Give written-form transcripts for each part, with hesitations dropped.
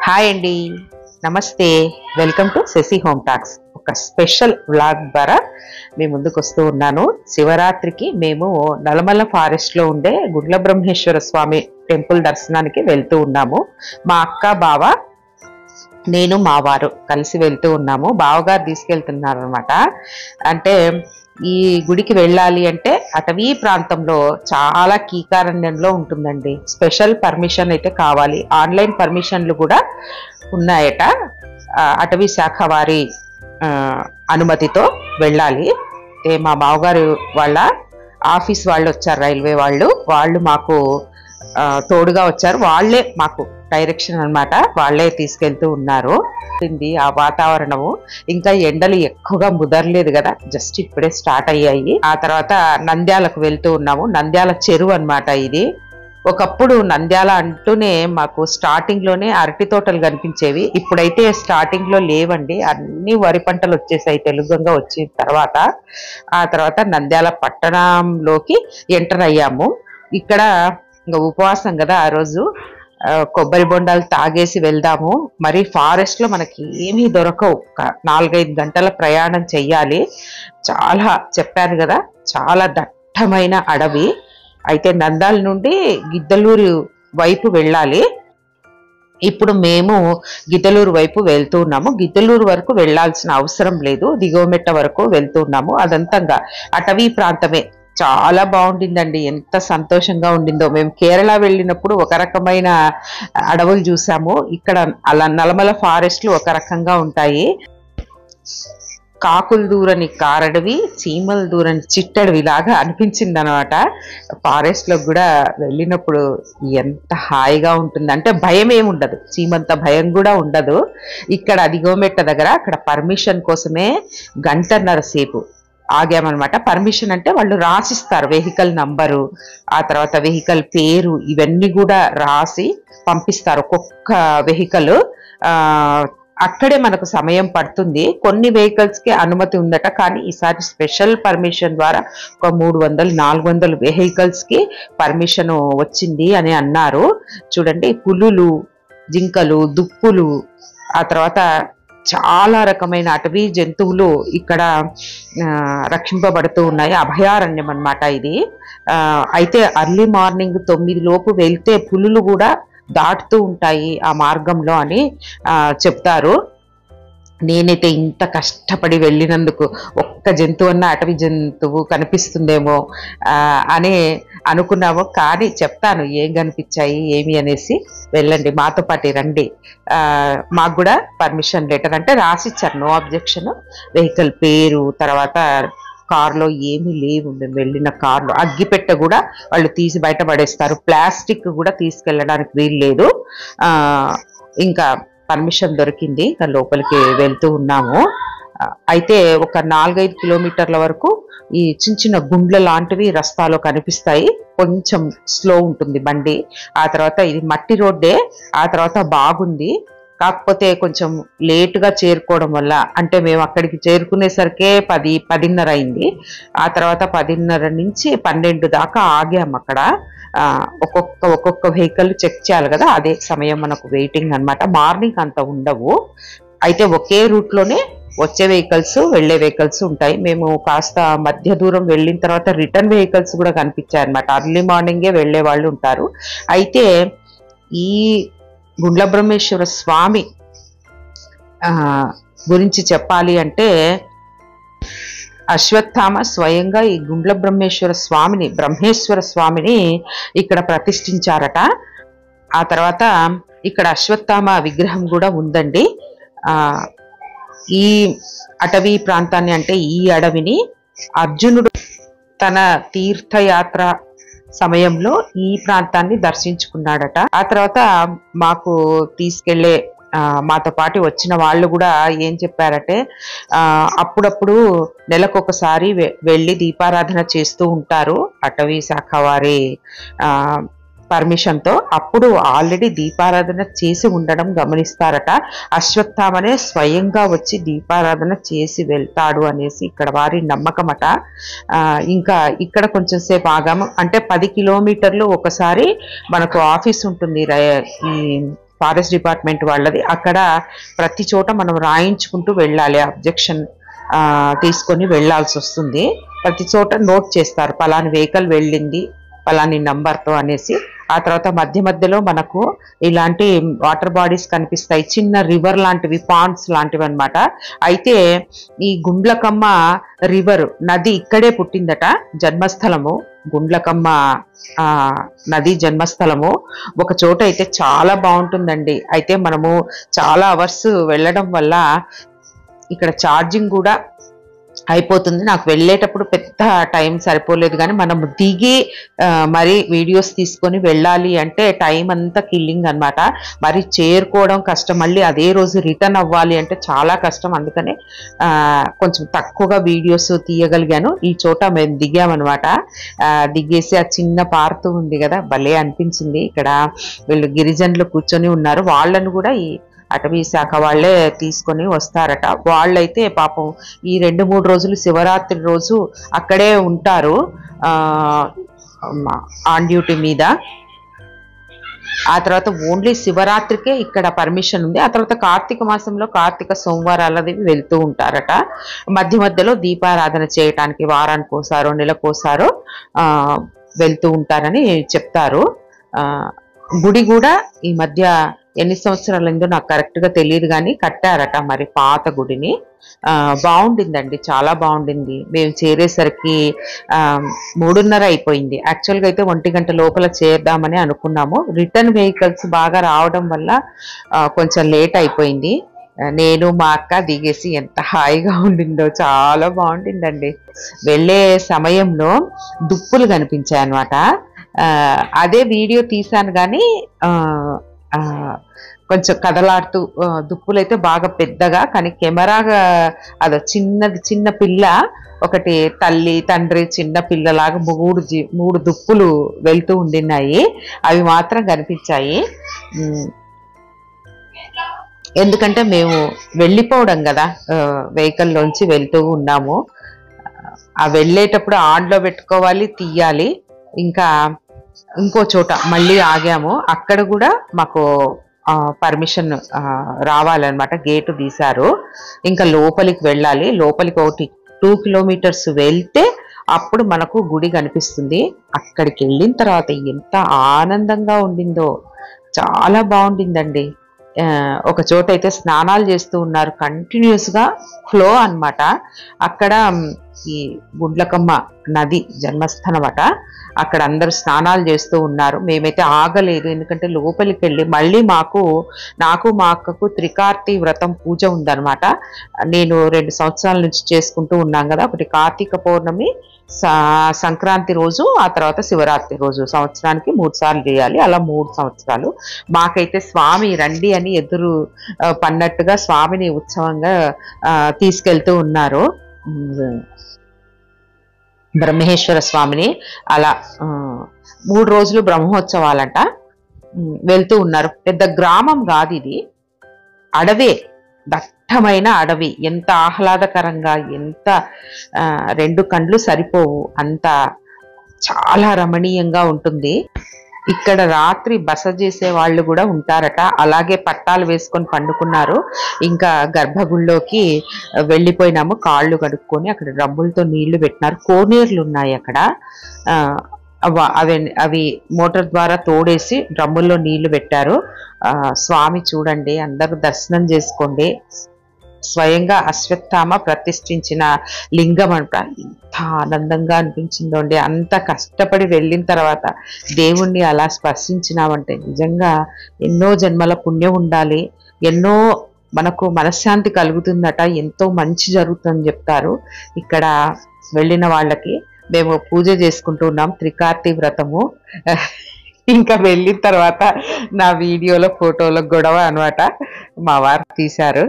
Hi అండి, నమస్తే. Welcome to Shashi home talks. ఒక స్పెషల్ వ్లాగ్ ద్వారా మీ ముందుకు వస్తూ ఉన్నాను. శివరాత్రికి మేము నల్లమల్ల ఫారెస్ట్లో ఉండే గుండ్ల బ్రహ్మేశ్వర స్వామి టెంపుల్ దర్శనానికి వెళ్తూ ఉన్నాము. మా అక్క, బావ, నేను, మా వారు కలిసి వెళ్తూ ఉన్నాము. బావగారు తీసుకెళ్తున్నారు అనమాట. అంటే ఈ గుడికి వెళ్ళాలి అంటే అటవీ ప్రాంతంలో చాలా కీకారణ్యంలో ఉంటుందండి. స్పెషల్ పర్మిషన్ అయితే కావాలి. ఆన్లైన్ పర్మిషన్లు కూడా ఉన్నాయట. అటవీ శాఖ వారి అనుమతితో వెళ్ళాలి. మా బావగారు వాళ్ళ ఆఫీస్ వాళ్ళు వచ్చారు, రైల్వే వాళ్ళు మాకు తోడుగా వచ్చారు. వాళ్ళే మాకు డైరెక్షన్ అనమాట, వాళ్ళే తీసుకెళ్తూ ఉన్నారు. ఆ వాతావరణము ఇంకా ఎండలు ఎక్కువగా ముదరలేదు కదా, జస్ట్ ఇప్పుడే స్టార్ట్ అయ్యాయి. ఆ తర్వాత నంద్యాలకు వెళ్తూ ఉన్నాము. నంద్యాల చెరువు అనమాట ఇది. ఒకప్పుడు నంద్యాల అంటూనే మాకు స్టార్టింగ్ లోనే అరటి తోటలు కనిపించేవి. ఇప్పుడైతే స్టార్టింగ్ లో లేవండి, అన్ని వరి పంటలు వచ్చేసాయి తెలుగుగా వచ్చిన తర్వాత. ఆ తర్వాత నంద్యాల పట్టణంలోకి ఎంటర్ అయ్యాము. ఇక్కడ ఇంకా ఉపవాసం కదా ఆ రోజు, కొబ్బరి బొండాలు తాగేసి వెళ్దాము. మరి ఫారెస్ట్ లో మనకి ఏమీ దొరకవు, 4-5 గంటల ప్రయాణం చెయ్యాలి. చాలా చెప్పాను కదా, చాలా దట్టమైన అడవి. అయితే నంద్యాల నుండి గిద్దలూరు వైపు వెళ్ళాలి. ఇప్పుడు మేము గిద్దలూరు వైపు వెళ్తూ ఉన్నాము. గిద్దలూరు వరకు వెళ్లాల్సిన అవసరం లేదు, దిగువమెట్ట వరకు వెళ్తూ ఉన్నాము. అదంతా అటవీ ప్రాంతమే. చాలా బాగుండిందండి, ఎంత సంతోషంగా ఉండిందో. మేము కేరళ వెళ్ళినప్పుడు ఒక రకమైన అడవులు చూసాము, ఇక్కడ అలా నల్లమల ఫారెస్ట్లు ఒక రకంగా ఉంటాయి. కాకులు దూరని కారడవి, చీమలు దూరని చిట్టడవి లాగా అనిపించింది అనమాట. ఫారెస్ట్ లో కూడా వెళ్ళినప్పుడు ఎంత హాయిగా ఉంటుంది అంటే భయం ఏమి ఉండదు, చీమంత భయం కూడా ఉండదు. ఇక్కడ దిగువమెట్ట దగ్గర అక్కడ పర్మిషన్ కోసమే 1.5 గంటల సేపు ఆగామన్నమాట. పర్మిషన్ అంటే వాళ్ళు రాసిస్తారు వెహికల్ నంబరు, ఆ తర్వాత వెహికల్ పేరు, ఇవన్నీ కూడా రాసి పంపిస్తారు. ఒక్కొక్క వెహికల్ అక్కడే మనకు సమయం పడుతుంది. కొన్ని వెహికల్స్ కి అనుమతి ఉందట, కానీ ఈసారి స్పెషల్ పర్మిషన్ ద్వారా ఒక 300-400 వెహికల్స్ కి పర్మిషన్ వచ్చింది అని అన్నారు. చూడండి, పులులు, జింకలు, దుప్పులు, ఆ తర్వాత చాలా రకమైన అటవీ జంతువులు ఇక్కడ రక్షింపబడుతూ ఉన్నాయి. అభయారణ్యం అన్నమాట ఇది. అయితే అర్లీ మార్నింగ్ 9 లోపు వెళ్తే పులులు కూడా దాటుతూ ఉంటాయి ఆ మార్గంలో అని చెప్తారు. నేనైతే ఇంత కష్టపడి వెళ్ళినందుకు ఒక్క జంతువు అన్న అటవీ జంతువు కనిపిస్తుందేమో అని అనుకున్నాము. కానీ చెప్తాను ఏం కనిపించాయి ఏమి అనేసి. వెళ్ళండి, మాతో పాటు రండి. మాకు కూడా పర్మిషన్ లెటర్ అంటే రాసిచ్చారు, నో అబ్జెక్షన్. వెహికల్ పేరు, తర్వాత కారులో ఏమీ లేవు. మేము వెళ్ళిన కారులో అగ్గిపెట్ట కూడా వాళ్ళు తీసి బయట పడేస్తారు, ప్లాస్టిక్ కూడా తీసుకెళ్ళడానికి వీలు లేదు. ఇంకా పర్మిషన్ దొరికింది, లోపలికి వెళ్తూ ఉన్నాము. అయితే ఒక 4-5 కిలోమీటర్ల వరకు ఈ చిన్న చిన్న గుండ్ల లాంటివి రస్తాలో కనిపిస్తాయి. కొంచెం స్లో ఉంటుంది బండి. ఆ తర్వాత ఇది మట్టి రోడ్డే, ఆ తర్వాత బాగుంది. కాకపోతే కొంచెం లేటుగా చేరుకోవడం వల్ల, అంటే మేము అక్కడికి చేరుకునేసరికే 10-10:30 అయింది. ఆ తర్వాత 10:30 నుంచి 12 దాకా ఆగాము అక్కడ. ఒక్కొక్క వెహికల్ చెక్ చేయాలి కదా, అదే సమయం మనకు వెయిటింగ్ అనమాట. మార్నింగ్ అంత ఉండవు. అయితే ఒకే రూట్లోనే వచ్చే వెహికల్స్, వెళ్లే వెహికల్స్ ఉంటాయి. మేము కాస్త మధ్య దూరం వెళ్ళిన తర్వాత రిటర్న్ వెహికల్స్ కూడా కనిపించాయి అనమాట. అర్లీ మార్నింగే వెళ్లే వాళ్ళు ఉంటారు. అయితే ఈ గుండ్ల బ్రహ్మేశ్వర స్వామి గురించి చెప్పాలి అంటే, అశ్వత్థామ స్వయంగా ఈ గుండ్ల బ్రహ్మేశ్వర స్వామిని ఇక్కడ ప్రతిష్ఠించారట. ఆ తర్వాత ఇక్కడ అశ్వత్థామ విగ్రహం కూడా ఉందండి. ఈ అటవీ ప్రాంతాన్ని, అంటే ఈ అడవిని అర్జునుడు తన తీర్థయాత్ర సమయంలో ఈ ప్రాంతాన్ని దర్శించుకున్నాడట. ఆ తర్వాత మాకు తీసుకెళ్లే మాతో పాటు వచ్చిన వాళ్ళు కూడా ఏం చెప్పారంటే, అప్పుడప్పుడు నెలకొకసారి వెళ్ళి దీపారాధన చేస్తూ ఉంటారు అటవీ శాఖ వారి పర్మిషన్తో. అప్పుడు ఆల్రెడీ దీపారాధన చేసి ఉండడం గమనిస్తారట. అశ్వత్థామనే స్వయంగా వచ్చి దీపారాధన చేసి వెళ్తాడు అనేసి ఇక్కడ వారి నమ్మకమట. ఇంకా ఇక్కడ కొంచెం సేపు ఆగాము. అంటే 10 కిలోమీటర్లు ఒకసారి మనకు ఆఫీస్ ఉంటుంది ఈ ఫారెస్ట్ డిపార్ట్మెంట్ వాళ్ళది. అక్కడ ప్రతి చోట మనం రాయించుకుంటూ వెళ్ళాలి, అబ్జెక్షన్ తీసుకొని వెళ్ళాల్సి వస్తుంది. ప్రతి చోట నోట్ చేస్తారు పలాని వెహికల్ వెళ్ళింది పలాని నంబర్తో అనేసి. ఆ తర్వాత మధ్య మధ్యలో మనకు ఇలాంటి వాటర్ బాడీస్ కనిపిస్తాయి, చిన్న రివర్ లాంటివి, పాండ్స్ లాంటివి అనమాట. అయితే ఈ గుండ్లకమ్మ రివర్ నది ఇక్కడే పుట్టిందట, జన్మస్థలము గుండ్లకమ్మ నది జన్మస్థలము. ఒక చోట అయితే చాలా బాగుంటుందండి. అయితే మనము చాలా అవర్స్ వెళ్ళడం వల్ల ఇక్కడ ఛార్జింగ్ కూడా అయిపోతుంది. నాకు వెళ్ళేటప్పుడు పెద్ద టైం సరిపోలేదు, కానీ మనం దిగి మరి వీడియోస్ తీసుకొని వెళ్ళాలి అంటే టైం అంతా కిల్లింగ్ అనమాట. మరి చేరుకోవడం కష్టం, మళ్ళీ అదే రోజు రిటర్న్ అవ్వాలి అంటే చాలా కష్టం. అందుకనే కొంచెం తక్కువగా వీడియోస్ తీయగలిగాను. ఈ చోట మేము దిగామన్నమాట. దిగేసి ఆ చిన్న పారుతూ ఉంది కదా, భలే అనిపించింది. ఇక్కడ వీళ్ళు గిరిజనులు కూర్చొని ఉన్నారు, వాళ్ళను కూడా ఈ అటవీ శాఖ వాళ్ళే తీసుకొని వస్తారట. వాళ్ళైతే పాపం ఈ 2-3 రోజులు శివరాత్రి రోజు అక్కడే ఉంటారు ఆన్ డ్యూటీ మీద. ఆ తర్వాత ఓన్లీ శివరాత్రికే ఇక్కడ పర్మిషన్ ఉంది. ఆ తర్వాత కార్తీక మాసంలో కార్తీక సోమవారాలది వెళ్తూ ఉంటారట. మధ్య మధ్యలో దీపారాధన చేయటానికి వారానికి ఒకసారో నెలకోసారో వెళ్తూ ఉంటారని చెప్తారు. గుడి కూడా ఈ మధ్య ఎన్ని సంవత్సరాలైందో నాకు కరెక్ట్గా తెలియదు, కానీ కట్టారట మరి పాత గుడిని. బాగుండిందండి, చాలా బాగుండింది. మేము చేరేసరికి 3:30 అయిపోయింది. యాక్చువల్గా అయితే 1 గంట లోపల చేద్దామని అనుకున్నాము. రిటర్న్ వెహికల్స్ బాగా రావడం వల్ల కొంచెం లేట్ అయిపోయింది. నేను మా అక్క దిగేసి ఎంత హాయిగా ఉండిందో, చాలా బాగుండిందండి. వెళ్ళే సమయంలో దుప్పులు కనిపించాయి అన్నమాట. అదే వీడియో తీశాను, కానీ కొంచెం కదలాడుతూ దుప్పులైతే బాగా పెద్దగా, కానీ కెమెరాగా అదో చిన్న పిల్ల ఒకటి, తల్లి తండ్రి చిన్న పిల్లలాగా 3 దుప్పులు వెళ్తూ ఉండినాయి. అవి మాత్రం కనిపించాయి. ఎందుకంటే మేము వెళ్ళిపోవడం కదా, వెహికల్లోంచి వెళ్తూ ఉన్నాము. ఆ వెళ్ళేటప్పుడు ఆన్లో పెట్టుకోవాలి, తీయాలి. ఇంకా ఇంకో చోట మళ్ళీ ఆగాము, అక్కడ కూడా మాకు పర్మిషన్ రావాలన్నమాట. గేటు తీశారు, ఇంకా లోపలికి వెళ్ళాలి. లోపలికి ఒకటి 2 కిలోమీటర్స్ వెళ్తే అప్పుడు మనకు గుడి కనిపిస్తుంది. అక్కడికి వెళ్ళిన తర్వాత ఎంత ఆనందంగా ఉండిందో, చాలా బాగుండిందండి. ఒక చోట అయితే స్నానాలు చేస్తూ ఉన్నారు, కంటిన్యూస్గా ఫ్లో అన్నమాట. అక్కడ ఈ గుండ్లకమ్మ నది జన్మస్థానమట. అక్కడ అందరూ స్నానాలు చేస్తూ ఉన్నారు. మేమైతే ఆగలేదు, ఎందుకంటే లోపలికి వెళ్ళి మళ్ళీ నాకు మా అక్కకు త్రికార్తీ వ్రతం పూజ ఉందన్నమాట. నేను 2 సంవత్సరాల నుంచి చేసుకుంటూ ఉన్నాం కదా. ఒకటి కార్తీక పౌర్ణమి, సంక్రాంతి రోజు, ఆ తర్వాత శివరాత్రి రోజు. సంవత్సరానికి 3 సార్లు చేయాలి. అలా 3 సంవత్సరాలు. మాకైతే స్వామి రండి అని ఎదురు పన్నట్టుగా స్వామిని ఉత్సవంగా తీసుకెళ్తూ ఉన్నారు, బ్రహ్మేశ్వర స్వామిని. అలా 3 రోజులు బ్రహ్మోత్సవాలంట. వెళ్తూ ఉన్నారు. పెద్ద గ్రామం కాదు ఇది, అడవే, దట్టమైన అడవి. ఎంత ఆహ్లాదకరంగా, ఎంత 2 కండ్లు సరిపోవు, అంత చాలా రమణీయంగా ఉంటుంది. ఇక్కడ రాత్రి బస చేసే వాళ్ళు కూడా ఉంటారట. అలాగే పట్టాలు వేసుకొని పండుకున్నారు. ఇంకా గర్భగుడిలోకి వెళ్ళిపోయినాము, కాళ్ళు కడుక్కొని. అక్కడ డ్రమ్ములతో నీళ్లు పెట్టినారు, కోనేర్లు ఉన్నాయి అక్కడ. అవి మోటార్ ద్వారా తోడేసి డ్రమ్ముల్లో నీళ్లు పెట్టారు. స్వామి చూడండి, అందరూ దర్శనం చేసుకోండి. స్వయంగా అశ్వత్థామ ప్రతిష్ఠించిన లింగం అంట. ఎంత ఆనందంగా అనిపించిందో అండి. అంత కష్టపడి వెళ్ళిన తర్వాత దేవుణ్ణి అలా స్పర్శించినామంటే నిజంగా ఎన్నో జన్మల పుణ్యం ఉండాలి, ఎన్నో మనకు మనశ్శాంతి కలుగుతుందట, ఎంతో మంచి జరుగుతుందని చెప్తారు. ఇక్కడ వెళ్ళిన వాళ్ళకి మేము పూజ చేసుకుంటూ ఉన్నాం, త్రికార్తీ వ్రతము. ఇంకా వెళ్ళిన తర్వాత నా వీడియోలో ఫోటోలో గొడవ అనమాట. మా వారు తీశారు,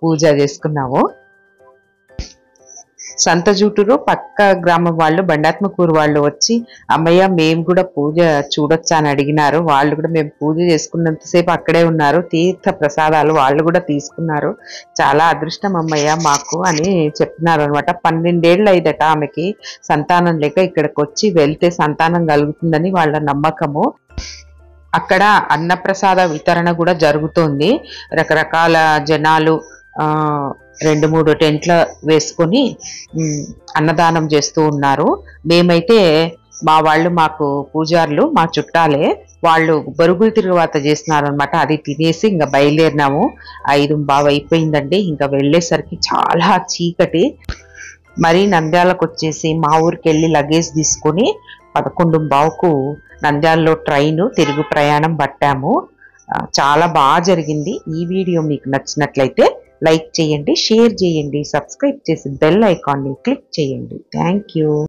పూజ చేసుకున్నాము. సంతజూటూరు పక్క గ్రామం వాళ్ళు, బండాత్మకూరు వాళ్ళు వచ్చి అమ్మయ్య మేము కూడా పూజ చూడొచ్చా అని అడిగినారు. వాళ్ళు కూడా మేము పూజ చేసుకున్నంతసేపు అక్కడే ఉన్నారు. తీర్థ ప్రసాదాలు వాళ్ళు కూడా తీసుకున్నారు. చాలా అదృష్టం అమ్మయ్య మాకు అని చెప్పినారు అనమాట. 12 ఏళ్ళు అయిందట ఆమెకి సంతానం లేక. ఇక్కడికి వచ్చి వెళ్తే సంతానం కలుగుతుందని వాళ్ళ నమ్మకము. అక్కడ అన్నప్రసాద వితరణ కూడా జరుగుతోంది. రకరకాల జనాలు 2-3 టెంట్ల వేసుకొని అన్నదానం చేస్తూ ఉన్నారు. మేమైతే మా వాళ్ళు, మాకు పూజారులు మా చుట్టాలే, వాళ్ళు బరుగులు తిరుగువాత చేస్తున్నారు అనమాట. అది తినేసి ఇంకా బయలుదేరినాము. 5:15 అయిపోయిందండి. ఇంకా వెళ్ళేసరికి చాలా చీకటి. మరి నంద్యాలకు వచ్చేసి మా ఊరికి వెళ్ళి లగేజ్ తీసుకొని 11:15కు నంద్యాలలో ట్రైన్ తిరుగు ప్రయాణం పట్టాము. చాలా బాగా జరిగింది. ఈ వీడియో మీకు నచ్చినట్లయితే లైక్ చేయండి, షేర్ చేయండి, సబ్స్క్రైబ్ చేసి బెల్ ఐకాన్ని క్లిక్ చేయండి. Thank you.